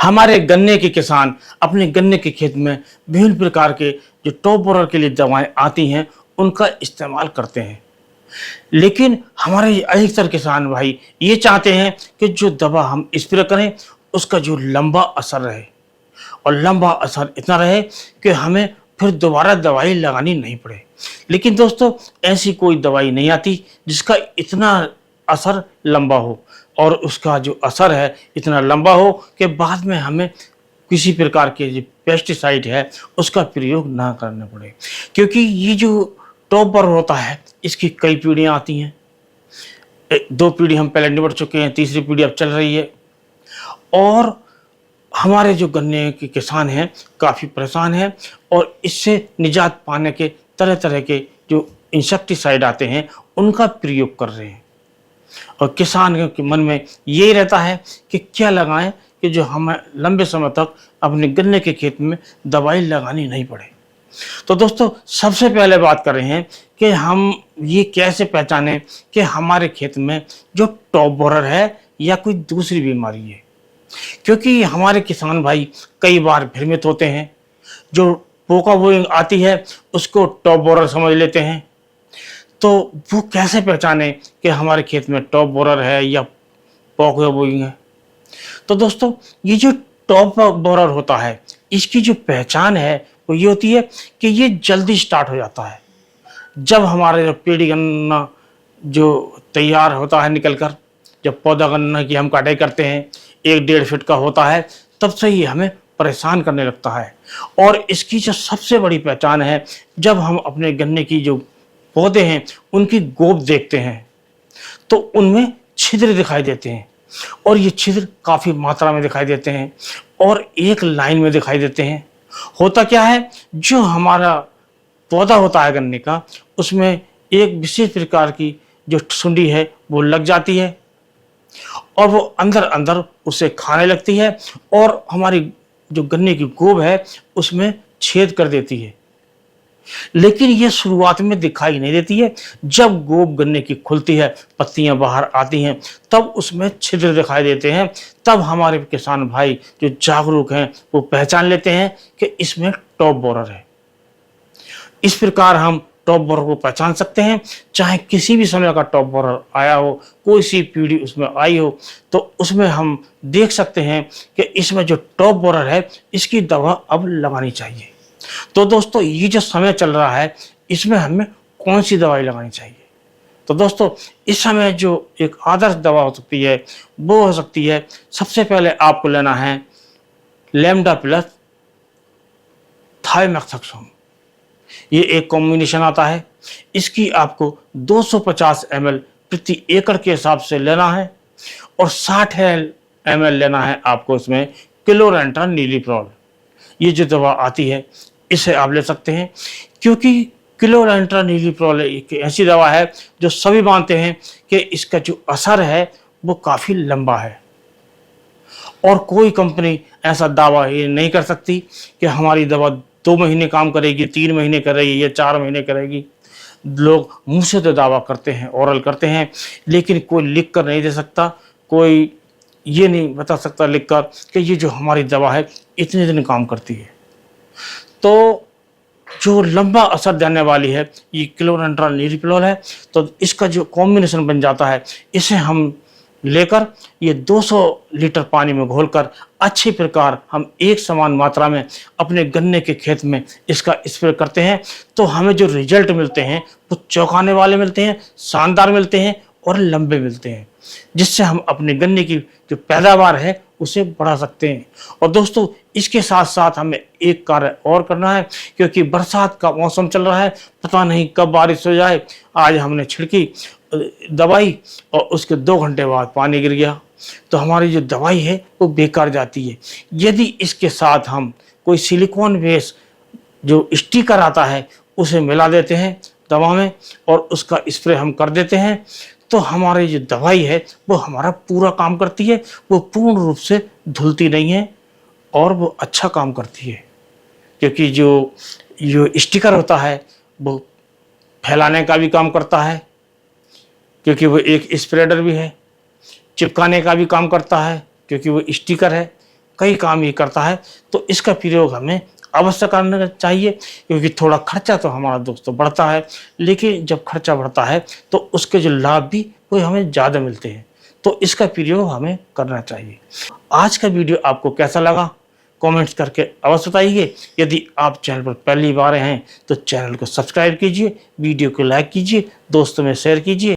हमारे गन्ने के किसान अपने गन्ने के खेत में विभिन्न प्रकार के जो टॉप बोरर के लिए दवाएं आती हैं उनका इस्तेमाल करते हैं। लेकिन हमारे अधिकतर किसान भाई ये चाहते हैं कि जो दवा हम स्प्रे करें उसका जो लंबा असर रहे, और लंबा असर इतना रहे कि हमें फिर दोबारा दवाई लगानी नहीं पड़े। लेकिन दोस्तों, ऐसी कोई दवाई नहीं आती जिसका इतना असर लंबा हो, और उसका जो असर है इतना लंबा हो कि बाद में हमें किसी प्रकार के जो पेस्टिसाइड है उसका प्रयोग ना करना पड़े। क्योंकि ये जो टॉप बोरर होता है इसकी कई पीढ़ियाँ आती हैं। 2 पीढ़ी हम पहले निपट चुके हैं, तीसरी पीढ़ी अब चल रही है, और हमारे जो गन्ने के किसान हैं काफ़ी परेशान हैं, और इससे निजात पाने के तरह तरह के जो इंसेक्टिसाइड आते हैं उनका प्रयोग कर रहे हैं। और किसान के मन में यही रहता है कि क्या लगाएं कि जो हमें लंबे समय तक अपने गन्ने के खेत में दवाई लगानी नहीं पड़े। तो दोस्तों, सबसे पहले बात कर रहे हैं कि हम ये कैसे पहचानें कि हमारे खेत में जो टॉप बोरर है या कोई दूसरी बीमारी है। क्योंकि हमारे किसान भाई कई बार भ्रमित होते हैं, जो पोका बोइंग आती है उसको टॉप बोरर समझ लेते हैं। तो वो कैसे पहचाने कि हमारे खेत में टॉप बोरर है या पोका बोइंग है। तो दोस्तों, ये जो टॉप बोरर होता है इसकी जो पहचान है वो ये होती है कि ये जल्दी स्टार्ट हो जाता है। जब हमारे जो पेड़ी गन्ना जो तैयार होता है निकल कर, जब पौधा गन्ना की हम कटाई करते हैं 1-1.5 फीट का होता है, तब से ही हमें परेशान करने लगता है। और इसकी जो सबसे बड़ी पहचान है, जब हम अपने गन्ने की जो पौधे हैं उनकी गोब देखते हैं तो उनमें छिद्र दिखाई देते हैं, और ये छिद्र काफ़ी मात्रा में दिखाई देते हैं और एक लाइन में दिखाई देते हैं। होता क्या है, जो हमारा पौधा होता है गन्ने का उसमें एक विशेष प्रकार की जो सुंडी है वो लग जाती है, और वो अंदर अंदर उसे खाने लगती है, और हमारी जो गन्ने की गोब है उसमें छेद कर देती है। लेकिन ये शुरुआत में दिखाई नहीं देती है। जब गोब गन्ने की खुलती है, पत्तियां बाहर आती हैं, तब उसमें छिद्र दिखाई देते हैं। तब हमारे किसान भाई जो जागरूक हैं वो पहचान लेते हैं कि इसमें टॉप बोरर है। इस प्रकार हम टॉप बोरर को पहचान सकते हैं। चाहे किसी भी समय का टॉप बोरर आया हो, कोई सी पीढ़ी उसमें आई हो, तो उसमें हम देख सकते हैं कि इसमें जो टॉप बोरर है इसकी दवा अब लगानी चाहिए। तो दोस्तों, ये जो समय चल रहा है इसमें हमें कौन सी दवाई लगानी चाहिए। तो दोस्तों, इस समय जो एक आदर्श दवा हो सकती है वो हो सकती है, सबसे पहले आपको लेना है लैम्डा प्लस थाइमेथाक्सोम। ये एक कॉम्बिनेशन आता है। इसकी आपको 250 ml प्रति एकड़ के हिसाब से लेना है, और 60 ml लेना है आपको इसमें क्लोरेंट्रानिलीप्रोल। ये जो दवा आती है इसे आप ले सकते हैं, क्योंकि क्लोरेंट्रानिलीप्रोल एक ऐसी दवा है जो सभी मानते हैं कि इसका जो असर है वो काफ़ी लंबा है, और कोई कंपनी ऐसा दावा ये नहीं कर सकती कि हमारी दवा 2 महीने काम करेगी, 3 महीने करेगी या 4 महीने करेगी। लोग मुंह से तो दावा करते हैं, ओरल करते हैं, लेकिन कोई लिख कर नहीं दे सकता, कोई ये नहीं बता सकता लिख कर कि ये जो हमारी दवा है इतने दिन काम करती है। तो जो लंबा असर देने वाली है ये क्लोरेंट्रानिलीप्रोल है। तो इसका जो कॉम्बिनेशन बन जाता है, इसे हम लेकर ये 200 लीटर पानी में घोलकर अच्छी प्रकार हम एक समान मात्रा में अपने गन्ने के खेत में इसका स्प्रे करते हैं, तो हमें जो रिजल्ट मिलते हैं वो चौंकाने वाले मिलते हैं, शानदार मिलते हैं और लंबे मिलते हैं, जिससे हम अपने गन्ने की जो पैदावार है उसे बढ़ा सकते हैं। और दोस्तों, इसके साथ साथ हमें एक कार्य और करना है, क्योंकि बरसात का मौसम चल रहा है, पता नहीं कब बारिश हो जाए। आज हमने छिड़की दवाई और उसके 2 घंटे बाद पानी गिर गया, तो हमारी जो दवाई है वो बेकार जाती है। यदि इसके साथ हम कोई सिलिकॉन बेस जो स्टिकर आता है उसे मिला देते हैं दवा में और उसका स्प्रे हम कर देते हैं, तो हमारी जो दवाई है वो हमारा पूरा काम करती है। वो पूर्ण रूप से धुलती नहीं है और वो अच्छा काम करती है, क्योंकि जो स्टिकर होता है वो फैलाने का भी काम करता है, क्योंकि वो एक स्प्रेडर भी है, चिपकाने का भी काम करता है क्योंकि वो स्टिकर है, कई काम ये करता है, तो इसका प्रयोग हमें अवश्य करना चाहिए, क्योंकि थोड़ा खर्चा तो हमारा दोस्तों बढ़ता है, लेकिन जब खर्चा बढ़ता है तो उसके जो लाभ भी वो हमें ज़्यादा मिलते हैं, तो इसका प्रयोग हमें करना चाहिए। आज का वीडियो आपको कैसा लगा कमेंट्स करके अवश्य बताइए। यदि आप चैनल पर पहली बार हैं तो चैनल को सब्सक्राइब कीजिए, वीडियो को लाइक कीजिए, दोस्तों में शेयर कीजिए।